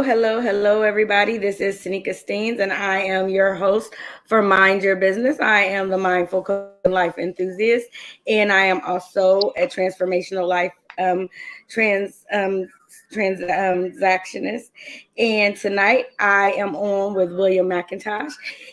Hello, everybody. This is Sanika Steens, and I am your host for Mind Your Business. I am the mindful coach and life enthusiast, and I am also a transformational life trans transactionist. And tonight I am on with William McIntosh.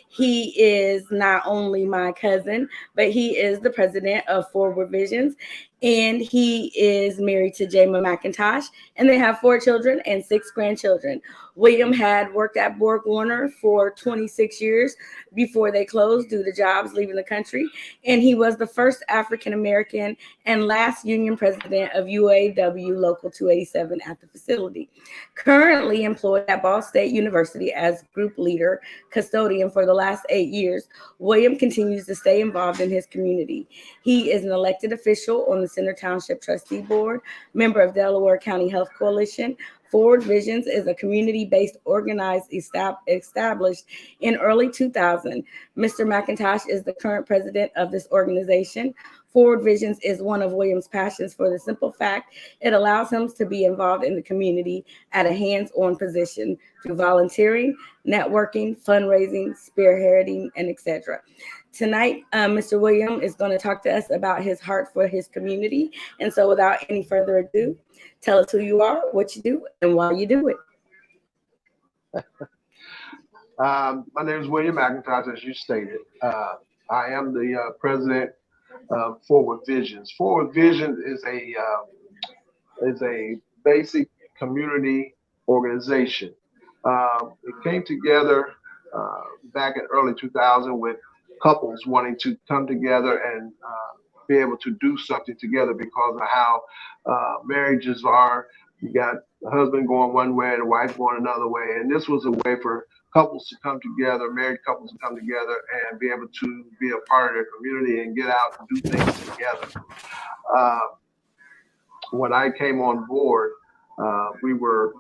He is not only my cousin, but he is the president of Forward Visions, and he is married to Jama McIntosh, and they have 4 children and 6 grandchildren. William had worked at Borg Warner for 26 years before they closed due to jobs leaving the country, and he was the first African American and last union president of UAW Local 287 at the facility. Currently employed at Ball State University as group leader, custodian for the last 8 years, William continues to stay involved in his community. He is an elected official on the Center Township Trustee Board, member of Delaware County Health Coalition. Forward Visions is a community-based organized established in early 2000. Mr. McIntosh is the current president of this organization. Forward Visions is one of William's passions for the simple fact it allows him to be involved in the community at a hands-on position through volunteering, networking, fundraising, spearheading, and etc. Tonight, Mr. William is going to talk to us about his heart for his community. And so without any further ado, tell us who you are, what you do, and why you do it. My name is William McIntosh, as you stated. I am the president of Forward Visions. Forward Vision is a basic community organization. It came together back in early 2000 with couples wanting to come together and be able to do something together because of how marriages are. You got the husband going one way and the wife going another way. And this was a way for couples to come together, married couples to come together and be able to be a part of their community and get out and do things together. Uh, when I came on board, we were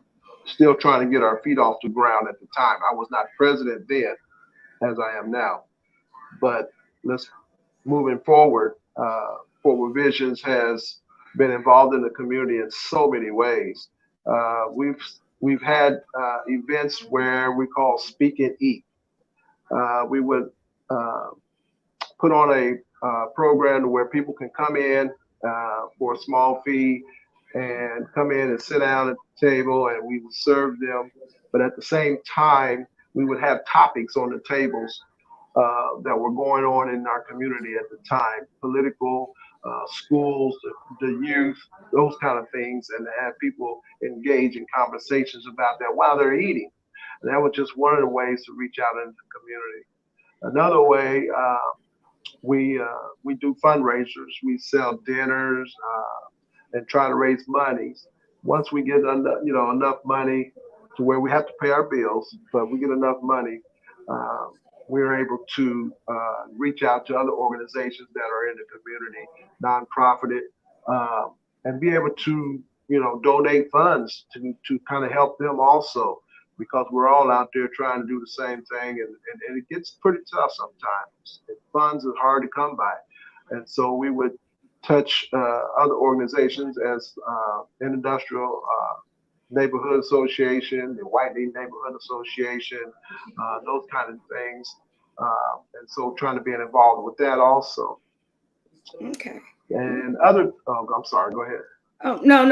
still trying to get our feet off the ground at the time. I was not president then, as I am now. But let's moving forward. Forward Visions has been involved in the community in so many ways. We've had events where we call Speak and Eat. We would put on a program where people can come in for a small fee and come in and sit down at the table, and we would serve them. But at the same time, we would have topics on the tables that were going on in our community at the time, political, schools, the youth, those kind of things, and to have people engage in conversations about that while they're eating. And that was just one of the ways to reach out into the community. Another way, we do fundraisers. We sell dinners and try to raise money. Once we get enough money to where we have to pay our bills, but we get enough money, we're able to reach out to other organizations that are in the community, non-profited, and be able to, donate funds to kind of help them also, because we're all out there trying to do the same thing, and it gets pretty tough sometimes. And funds are hard to come by, and so we would touch other organizations as Industrial Neighborhood Association, the Whitney Neighborhood Association, those kind of things. And so trying to be involved with that also. Okay. And I'm sorry, go ahead. Oh, no.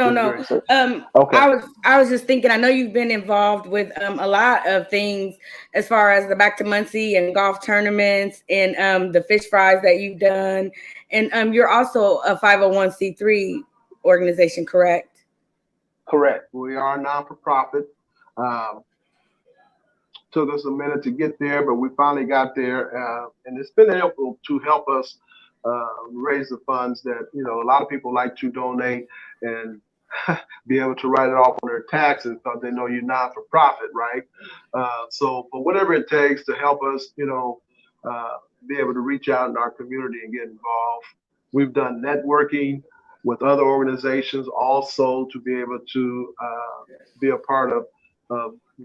Okay. I was just thinking, I know you've been involved with a lot of things as far as the Back to Muncie and golf tournaments and the fish fries that you've done. And you're also a 501c3 organization, correct? Correct. We are a non-for-profit. Took us a minute to get there, but we finally got there. And it's been helpful to help us raise the funds that, a lot of people like to donate and be able to write it off on their taxes because they know you're not for profit, right? So, but whatever it takes to help us, be able to reach out in our community and get involved. We've done networking with other organizations also to be able to be a part of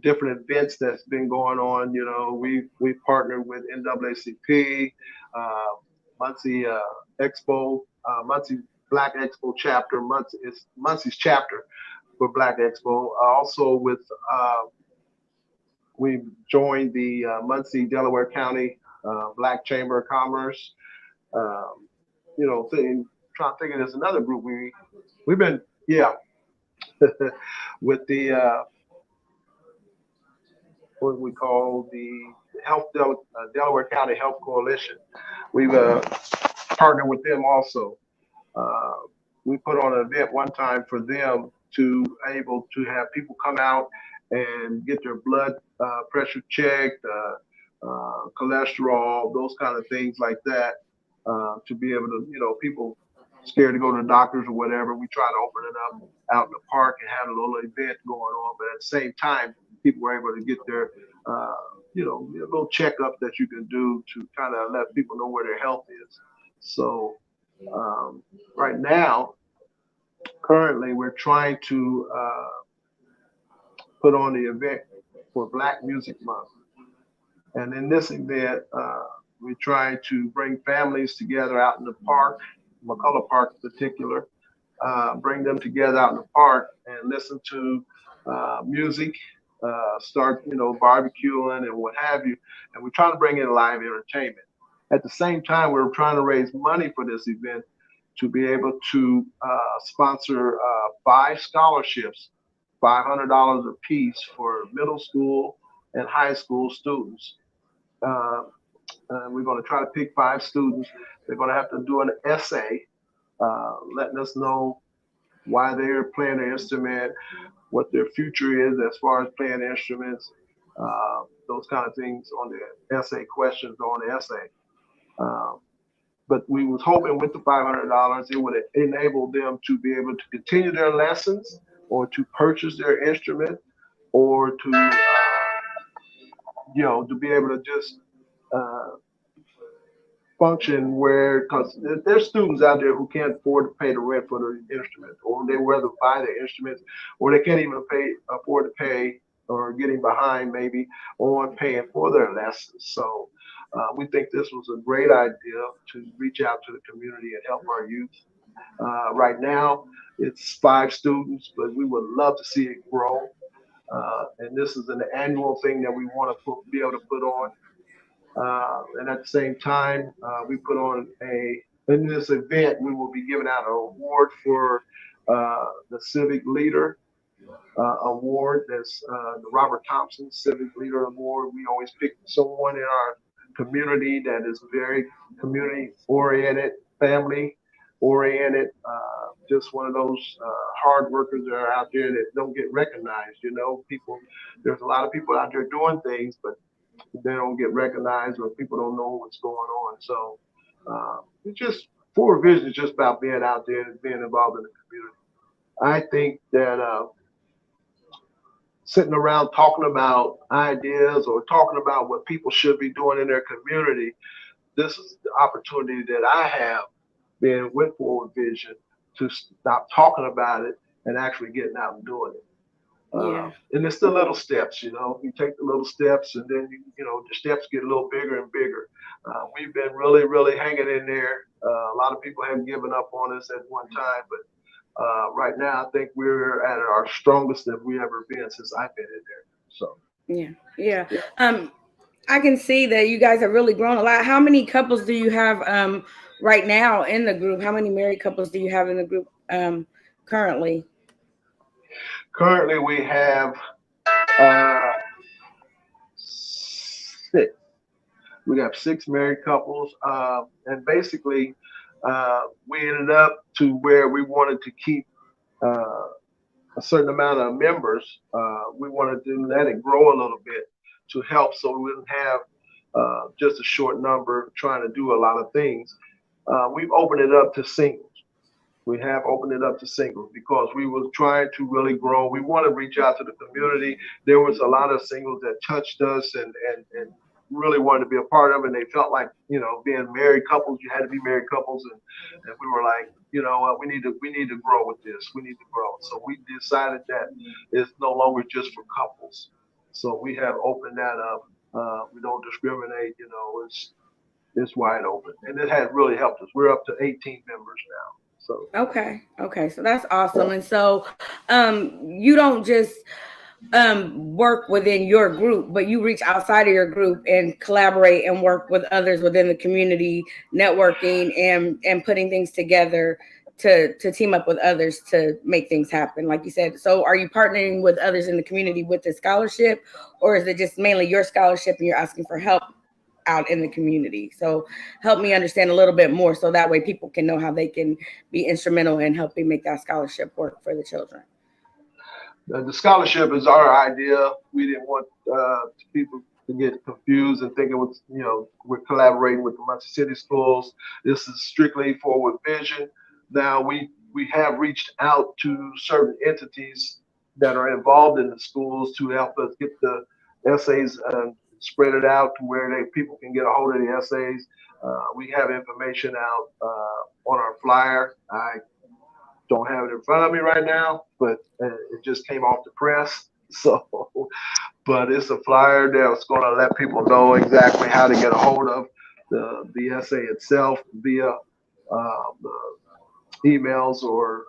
different events that's been going on. We've partnered with NAACP, Muncie Expo, Muncie Black Expo chapter. Muncie's chapter for Black Expo. Also with we joined the Muncie, Delaware County Black Chamber of Commerce. Um, trying to think of there's another group we've been with the what we call the Delaware County Health Coalition. We've partnered with them also. Uh, we put on an event one time for them to able to have people come out and get their blood pressure checked, cholesterol, those kind of things like that, to be able to, people scared to go to the doctors or whatever. We try to open it up out in the park and have a little event going on, but at the same time, people were able to get their, uh, a little checkup that you can do to kind of let people know where their health is. So right now, currently, we're trying to put on the event for Black Music Month. And in this event, we try to bring families together out in the park, McCullough Park in particular, bring them together out in the park and listen to music, start, barbecuing and what have you. And we're trying to bring in live entertainment. At the same time, we're trying to raise money for this event to be able to sponsor 5 scholarships, $500 a piece for middle school and high school students. Uh, we're going to try to pick 5 students. They're going to have to do an essay letting us know why they're playing the instrument, what their future is as far as playing instruments, those kind of things on the essay questions on the essay. Um, but we was hoping with the $500, it would enable them to be able to continue their lessons or to purchase their instrument or to, to be able to just uh, function where, because there's students out there who can't afford to pay the rent for the instrument, or they rather buy the instruments, or they can't even afford to pay, or getting behind maybe on paying for their lessons. So we think this was a great idea to reach out to the community and help our youth. Right now, it's 5 students, but we would love to see it grow. And this is an annual thing that we want to be able to put on. And at the same time, we put on in this event, we will be giving out an award for the Civic Leader Award. That's the Robert Thompson Civic Leader Award. We always pick someone in our community that is very community oriented, family oriented, just one of those hard workers that are out there that don't get recognized. There's a lot of people out there doing things, but they don't get recognized or people don't know what's going on. So it's just Forward Vision is just about being out there and being involved in the community. I think that sitting around talking about ideas or talking about what people should be doing in their community, this is the opportunity that I have being with Forward Vision to stop talking about it and actually getting out and doing it. Yeah. And it's the little steps, you take the little steps and then, the steps get a little bigger and bigger. We've been really, really hanging in there. A lot of people have given up on us at one time, but right now I think we're at our strongest that we ever been since I've been in there. So, yeah. I can see that you guys have really grown a lot. How many couples do you have right now in the group? How many married couples do you have in the group currently? currently we have uh, 6. We have 6 married couples, and basically, we ended up to where we wanted to keep uh, a certain amount of members. We wanted to let it grow a little bit to help, so we wouldn't have just a short number trying to do a lot of things. We've opened it up to singles. We have opened it up to singles because we were trying to really grow. We want to reach out to the community. There was a lot of singles that touched us and really wanted to be a part of it. And they felt like, being married couples, you had to be married couples. And we were like, we need to grow with this. We need to grow. So we decided that it's no longer just for couples. So we have opened that up. We don't discriminate, it's wide open. And it has really helped us. We're up to 18 members now. So Okay. So that's awesome. And so you don't just work within your group, but you reach outside of your group and collaborate and work with others within the community, networking and putting things together to team up with others to make things happen, like you said. So are you partnering with others in the community with the scholarship, or is it just mainly your scholarship and you're asking for help out in the community? So help me understand a little bit more, so that way people can know how they can be instrumental in helping make that scholarship work for the children. the scholarship is our idea. We didn't want people to get confused and think it was, we're collaborating with the Muncie City Schools. This is strictly Forward Vision. Now we have reached out to certain entities that are involved in the schools to help us get the essays spread it out to where people can get a hold of the essays. We have information out on our flyer. I don't have it in front of me right now, but it just came off the press. So, but it's a flyer that's going to let people know exactly how to get a hold of the essay itself via emails or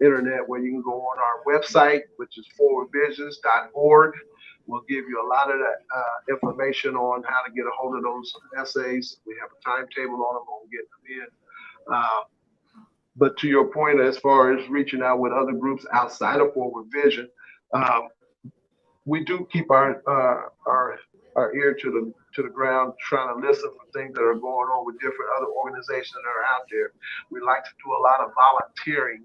internet, where you can go on our website, which is forwardvisions.org. We'll give you a lot of that information on how to get a hold of those essays. We have a timetable on them on getting them in. But to your point, as far as reaching out with other groups outside of Forward Vision, we do keep our ear to the ground, trying to listen for things that are going on with different other organizations that are out there. We like to do a lot of volunteering,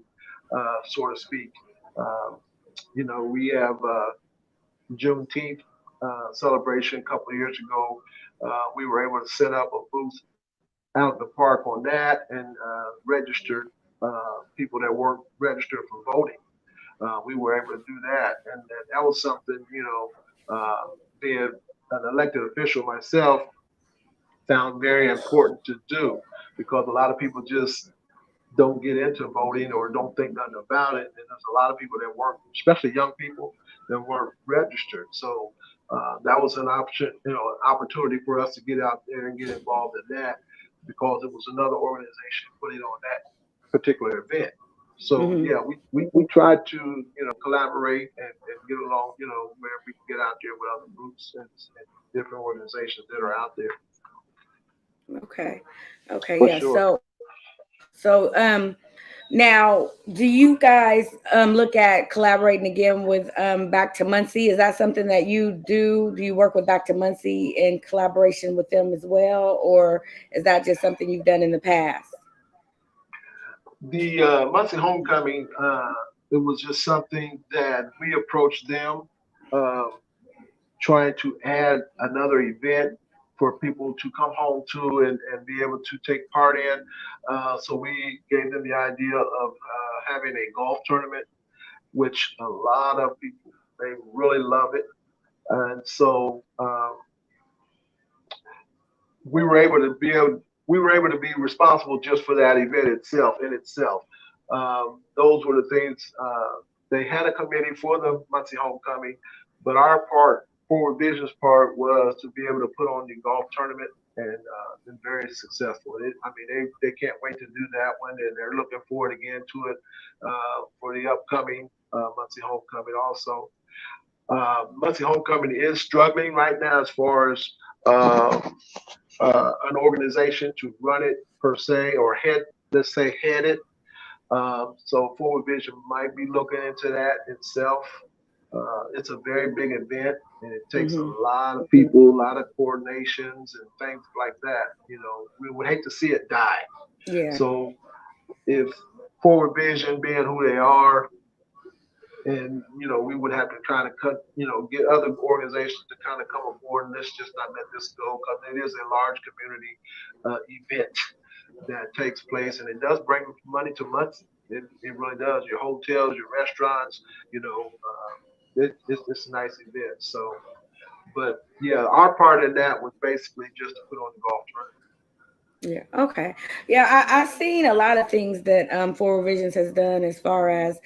so to speak. We have Juneteenth celebration a couple of years ago. We were able to set up a booth out in the park on that and registered people that weren't registered for voting. We were able to do that, and that was something, being an elected official myself, found very important to do, because a lot of people just don't get into voting or don't think nothing about it. And there's a lot of people that weren't, especially young people, that weren't registered. So that was an option, an opportunity for us to get out there and get involved in that, because it was another organization putting on that particular event. So yeah, we tried to collaborate and get along, where we can get out there with other groups and different organizations that are out there. Okay. For Yeah. sure. So now, do you guys look at collaborating again with Back to Muncie? Is that something that you do? Do you work with Back to Muncie in collaboration with them as well, or is that just something you've done in the past? The Muncie Homecoming, it was just something that we approached them, uh, trying to add another event for people to come home to and be able to take part in. So we gave them the idea of having a golf tournament, which a lot of people, they really love it. And so we were able to be responsible just for that event itself in itself. Those were the things. They had a committee for the Muncie Homecoming, but our part, Forward Vision's part, was to be able to put on the golf tournament, and been very successful. They can't wait to do that one, and they're looking forward again to it for the upcoming Muncie Homecoming also. Muncie Homecoming is struggling right now as far as uh, an organization to run it per se, or let's say head it. So Forward Vision might be looking into that itself. It's a very big event, and it takes a lot of people, a lot of coordinations and things like that. We would hate to see it die. Yeah. So if Forward Vision being who they are, and we would have to kind of get other organizations to kind of come aboard, and let's just not let this go, because it is a large community event that takes place, and it does bring money to Muncie. It really does. Your hotels, your restaurants, it's a nice event. So, but yeah, our part in that was basically just to put on the golf tournament. Yeah. Okay. Yeah, I've seen a lot of things that Forward Visions has done as far as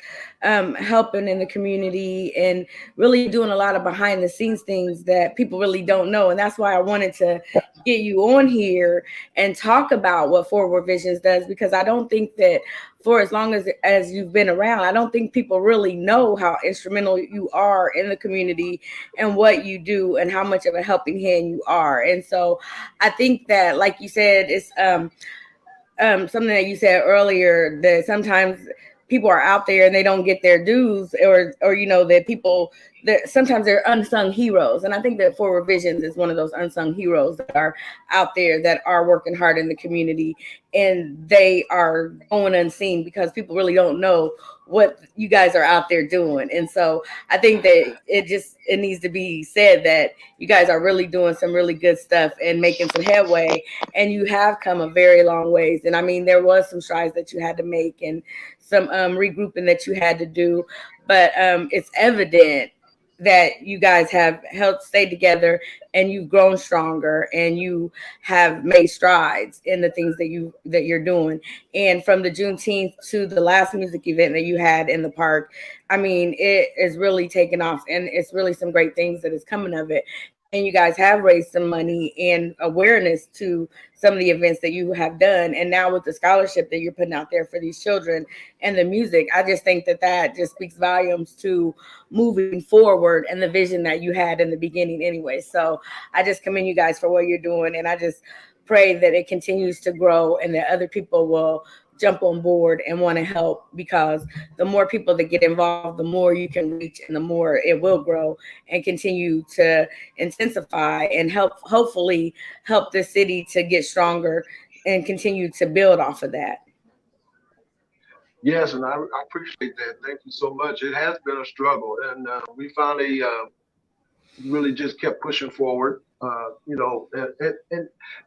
helping in the community and really doing a lot of behind the scenes things that people really don't know. And that's why I wanted to get you on here and talk about what Forward Visions does, because I don't think that for as long as you've been around. I don't think people really know how instrumental you are in the community and what you do and how much of a helping hand you are. And so I think that, like you said, it's something that you said earlier, that sometimes people are out there and they don't get their dues, or that people that sometimes they're unsung heroes. And I think that Forward Visions is one of those unsung heroes that are out there that are working hard in the community, and they are going unseen because people really don't know what you guys are out there doing. And so I think that it needs to be said that you guys are really doing some really good stuff and making some headway, and you have come a very long ways. And I mean, there was some strides that you had to make and some regrouping that you had to do, but it's evident that you guys have helped stay together, and you've grown stronger, and you have made strides in the things that you're doing. And from the Juneteenth to the last music event that you had in the park, I mean, it is really taken off, and it's really some great things that is coming of it. And you guys have raised some money and awareness to some of the events that you have done. And now with the scholarship that you're putting out there for these children and the music, I just think that just speaks volumes to moving forward and the vision that you had in the beginning anyway. So I just commend you guys for what you're doing. And I just pray that it continues to grow and that other people will jump on board and want to help, because the more people that get involved, the more you can reach and the more it will grow and continue to intensify and hopefully help the city to get stronger and continue to build off of that. Yes, and I appreciate that. Thank you so much. It has been a struggle, and we finally really just kept pushing forward.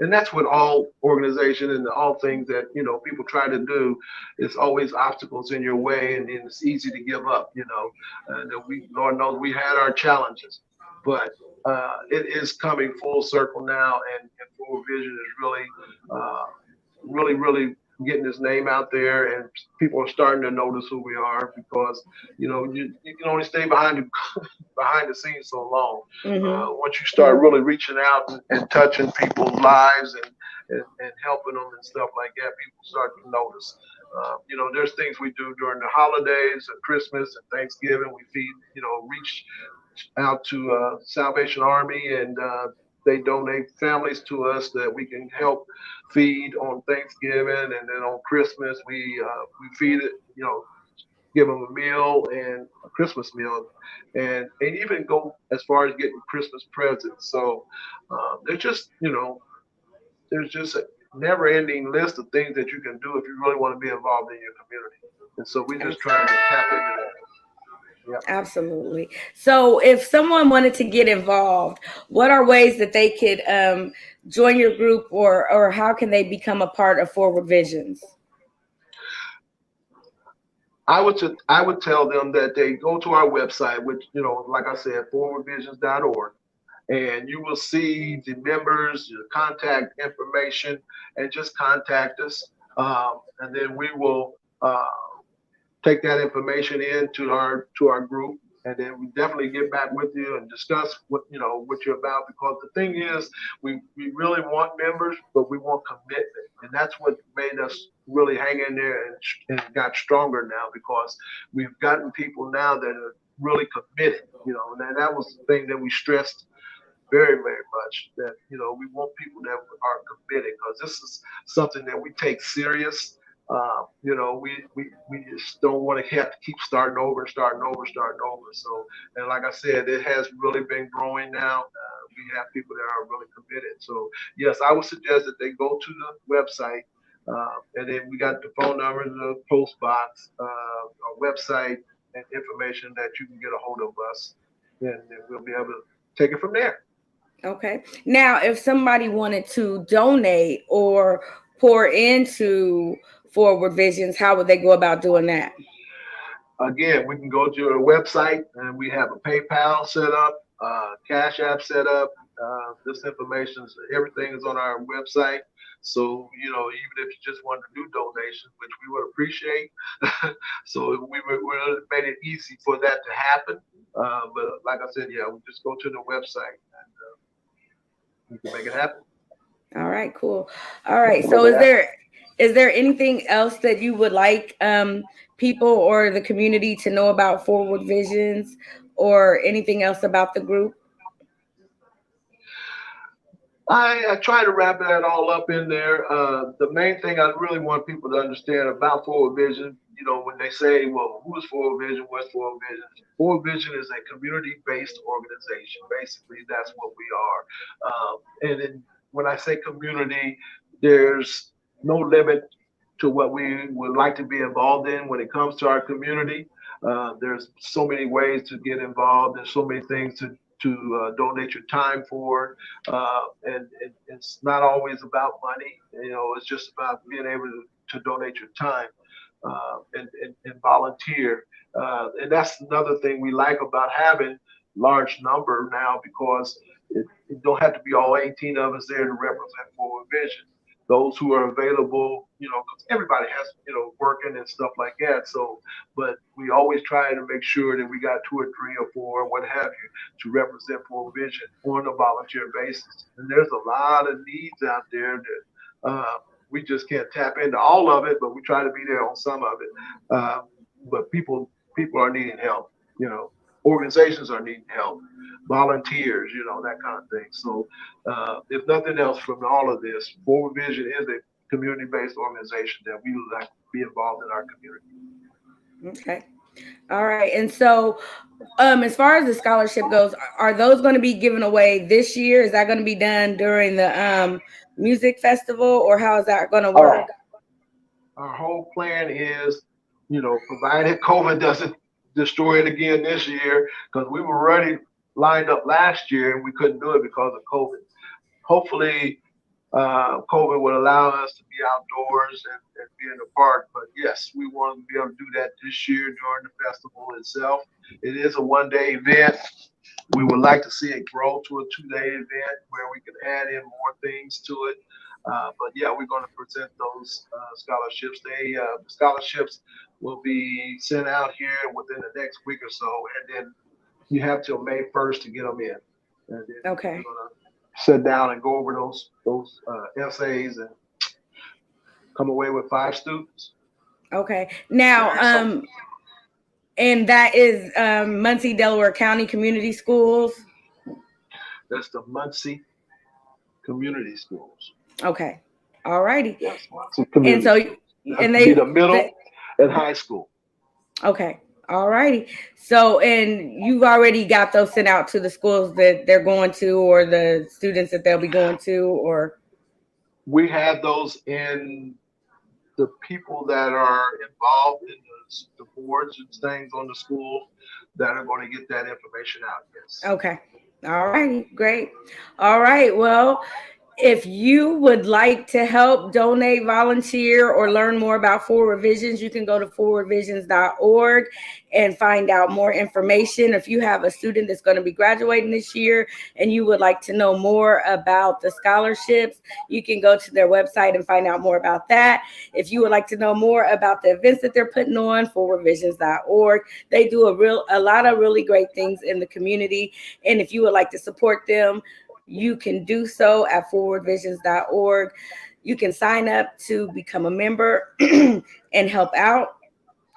And that's what all organization and all things that people try to do. It's always obstacles in your way, and it's easy to give up. And Lord knows we had our challenges, but it is coming full circle now, and Forward Vision is really getting his name out there, and people are starting to notice who we are, because you can only stay behind the scenes so long. Mm-hmm. Once you start really reaching out and touching people's lives and helping them and stuff like that, people start to notice. There's things we do during the holidays and Christmas and Thanksgiving. We feed, reach out to Salvation Army, and they donate families to us that we can help feed on Thanksgiving, and then on Christmas we feed it, give them a meal and a Christmas meal, and even go as far as getting Christmas presents. So there's just a never-ending list of things that you can do if you really want to be involved in your community. And so we just trying to tap into that. Yeah. Absolutely. So if someone wanted to get involved, what are ways that they could join your group, or how can they become a part of Forward Visions? I would tell them that they go to our website, which, like I said, forwardvisions.org, and you will see the members, your contact information, and just contact us. And then we will take that information into our group, and then we definitely get back with you and discuss what you're about, because the thing is, we really want members, but we want commitment, and that's what made us really hang in there and got stronger now, because we've gotten people now that are really committed, and that was the thing that we stressed very, very much, that we want people that are committed, because this is something that we take serious. We just don't want to have to keep starting over. So, and like I said, it has really been growing now. We have people that are really committed. So yes, I would suggest that they go to the website, and then we got the phone number, the post box, our website, and information that you can get a hold of us, and then we'll be able to take it from there. Okay. Now, if somebody wanted to donate or pour into Forward Visions, how would they go about doing that? Again, we can go to our website, and we have a PayPal set up, Cashapp set up. This information, everything is on our website. So, even if you just want to do donations, which we would appreciate, so we made it easy for that to happen. But like I said, yeah, we just go to the website, and we can make it happen. All right, cool. All right. So is there Is there anything else that you would like people or the community to know about Forward Visions, or anything else about the group? I try to wrap that all up in there. The main thing I really want people to understand about Forward Vision, when they say, well, who is Forward Vision? What's Forward Vision? Forward Vision is a community-based organization. Basically, that's what we are. And then when I say community, there's no limit to what we would like to be involved in when it comes to our community. There's so many ways to get involved. There's so many things to donate your time for, and it's not always about money. It's just about being able to donate your time and volunteer. And that's another thing we like about having large number now, because it don't have to be all 18 of us there to represent Forward Vision. Those who are available, because everybody has, working and stuff like that. So, but we always try to make sure that we got 2 or 3 or 4, what have you, to represent Forward Vision on a volunteer basis. And there's a lot of needs out there that we just can't tap into all of it, but we try to be there on some of it. But people are needing help. Organizations are needing help, volunteers, that kind of thing. So, if nothing else from all of this, Forward Vision is a community-based organization that we would like to be involved in our community. Okay. All right. And so, as far as the scholarship goes, are those going to be given away this year? Is that going to be done during the music festival, or how is that going to work? Our whole plan is, provided COVID doesn't destroy it again this year, because we were already lined up last year and we couldn't do it because of COVID. Hopefully, COVID would allow us to be outdoors and be in the park. But yes, we want to be able to do that this year during the festival itself. It is a 1-day event. We would like to see it grow to a 2-day event where we can add in more things to it. But yeah, we're going to present those scholarships. The scholarships will be sent out here within the next week or so, and then you have till May 1st to get them in. And then Okay. we're going to sit down and go over those essays and come away with 5 students. Okay. Now, and that is Muncie, Delaware County Community Schools. That's the Muncie Community Schools. Okay. All righty. Yes, Muncie Community. And so, and they the middle and high school. Okay. All righty. So, and you've already got those sent out to the schools that they're going to, or the students that they'll be going to, or? We have those in the people that are involved in the boards and things on the school that are going to get that information out. Yes. Okay. All righty. Great. All right. Well, if you would like to help, donate, volunteer, or learn more about Forward Visions, you can go to forwardvisions.org and find out more information. If you have a student that's going to be graduating this year and you would like to know more about the scholarships, you can go to their website and find out more about that. If you would like to know more about the events that they're putting on, forwardvisions.org. They do a lot of really great things in the community. And if you would like to support them, you can do so at forwardvisions.org. You can sign up to become a member and help out.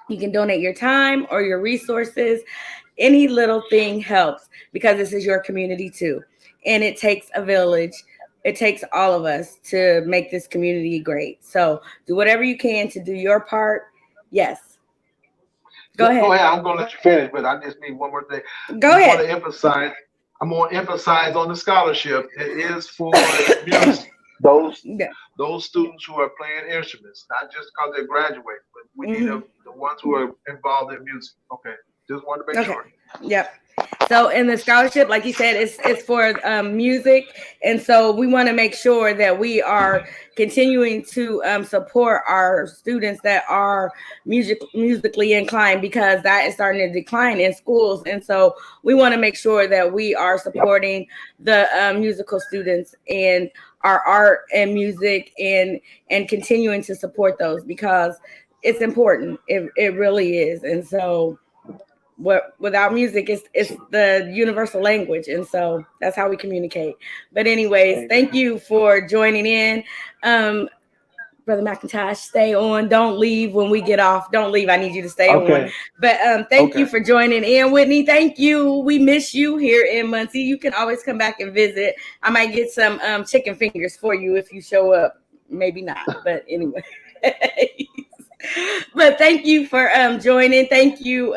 You can donate your time or your resources. Any little thing helps, because this is your community too. And it takes a village. It takes all of us to make this community great. So do whatever you can to do your part. Yes. Go ahead. I'm going to let you finish, but I just need one more thing. Go ahead. I'm going to emphasize on the scholarship. It is for music. Those students who are playing instruments, not just because they graduate, but we need the ones who are involved in music. Okay, just wanted to make sure. Yep. So in the scholarship, like you said, it's for music, and so we want to make sure that we are continuing to support our students that are musically inclined, because that is starting to decline in schools, and so we want to make sure that we are supporting the musical students and our art and music, and continuing to support those, because it's important. It really is, and so. Without music, it's the universal language, and so that's how we communicate. But anyways, thank you for joining in. Brother McIntosh, stay on. Don't leave when we get off. Don't leave. I need you to stay on. But thank you for joining in, Whitney. Thank you. We miss you here in Muncie. You can always come back and visit. I might get some chicken fingers for you if you show up. Maybe not. But anyway. But thank you for joining. Thank you,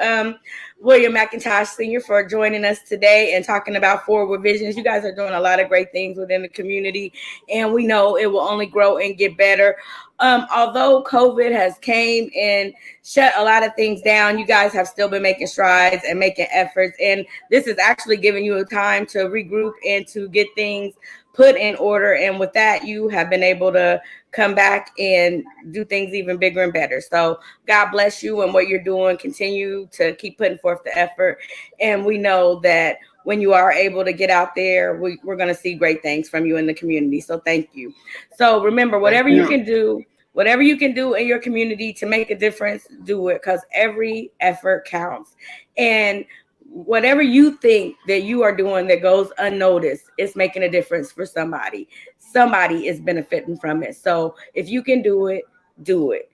William McIntosh Sr., for joining us today and talking about Forward Visions. You guys are doing a lot of great things within the community, and we know it will only grow and get better. Although COVID has came and shut a lot of things down, you guys have still been making strides and making efforts, and this is actually giving you a time to regroup and to get things put in order. And with that, you have been able to come back and do things even bigger and better. So God bless you and what you're doing. Continue to keep putting forth the effort. And we know that when you are able to get out there, we're going to see great things from you in the community. So thank you. So remember, whatever you can do in your community to make a difference, do it, because every effort counts. And whatever you think that you are doing that goes unnoticed, it's making a difference for somebody. Somebody is benefiting from it. So if you can do it, do it.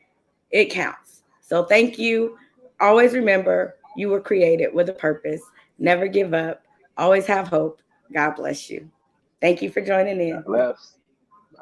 It counts. So thank you. Always remember, you were created with a purpose. Never give up. Always have hope. God bless you. Thank you for joining in. Bless.